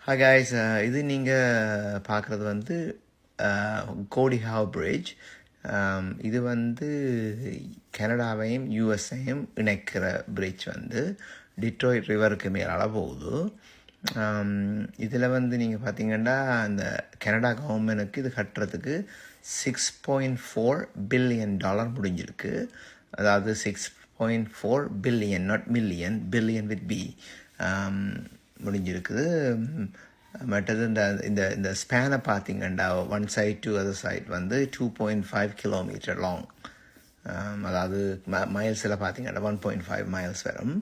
Hi guys, இது நீங்கள் பார்க்குறது வந்து கோடி ஹாவ் பிரிட்ஜ். இது வந்து கனடாவையும் யூஎஸ்ஐயும் இணைக்கிற பிரிட்ஜ் வந்து டிட்ராய்ட் ரிவருக்கு மேலால் போகுது. இதில் வந்து நீங்கள் பார்த்தீங்கன்னா அந்த கனடா கவர்மெண்ட்டுக்கு இது கட்டுறதுக்கு $6.4 பில்லியன் முடிஞ்சிருக்கு. அதாவது 6.4 billion, not million, billion with B முடிஞ்சிருக்குது. மற்றது இந்த இந்த இந்த ஸ்பேனை பார்த்தீங்கன்னா one side to other side வந்து 2.5 கிலோமீட்டர் லாங். அதாவது மைல்ஸில் பார்த்தீங்கன்னா 1.5 மைல்ஸ் வரும்.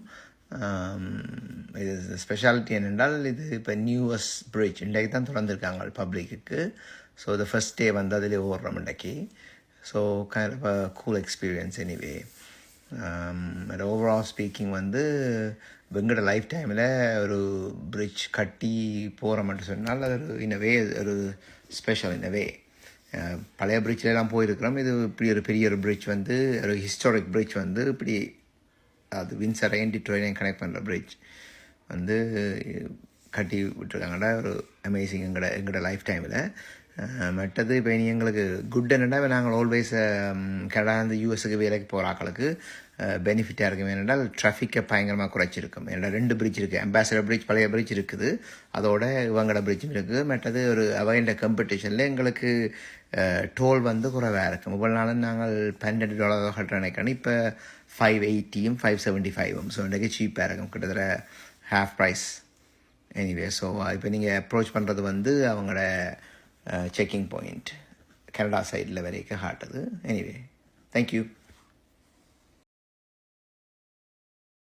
இது ஸ்பெஷாலிட்டி என்னென்றால் இது இப்போ நியூவஸ் பிரிட்ஜ் இன்றைக்கு தான் திறந்துருக்காங்க பப்ளிக்கு. ஸோ த ஃபஸ்ட் டே வந்து அதிலே ஓடுறோம் இன்றைக்கி. So kind of a cool experience anyway. Overall speaking வந்து எங்களோட லைஃப் டைமில் ஒரு பிரிட்ஜ் கட்டி போகிற மட்டும் சொன்னால் அது ஒரு இனவே ஒரு ஸ்பெஷல் இனவே. பழைய பிரிட்ஜ்லாம் போயிருக்கிறோம். இது இப்படி ஒரு பெரிய ஒரு பிரிட்ஜ் வந்து ஒரு ஹிஸ்டாரிக் பிரிட்ஜ் வந்து இப்படி அது வின்சரையும் டிட்ராய்டையும் கனெக்ட் பண்ணுற பிரிட்ஜ் வந்து கட்டி விட்டுருக்காங்கடா. ஒரு அமேசிங் எங்களோட லைஃப் டைமில். மற்றது இப்போ இனி எங்களுக்கு குட் என்னென்னா நாங்கள் ஆல்வேஸ் கனடாந்து யூஎஸ்க்கு வேலைக்கு போகிற ஆக்களுக்கு பெனிஃபிட்டாக இருக்கும். ஏனென்றால் ட்ராஃபிக்கை பயங்கரமாக குறைச்சிருக்கும். ஏன்னா 2 பிரிட்ஜ் இருக்குது. அம்பாசடர் பிரிட்ஜ் பழைய பிரிட்ஜ் இருக்குது, அதோட இவங்களோட பிரிட்ஜும் இருக்குது. மற்றது ஒரு அவைண்ட காம்படிஷனில் எங்களுக்கு டோல் வந்து குறைவாக இருக்கும். ஒவ்வொரு நாளும் நாங்கள் $12 கட்டுற நினைக்கிறோம். இப்போ 580 575. ஸோ இன்றைக்கு சீப்பாக இருக்கும், கிட்டத்தட்ட ஹாஃப் ப்ரைஸ் எனிவே. ஸோ இப்போ நீங்கள் அப்ரோச் பண்ணுறது வந்து அவங்களோட செக்கிங் பாயிண்ட் கனடா சைடில் வரைக்கும் காட்டுது. Anyway, thank you.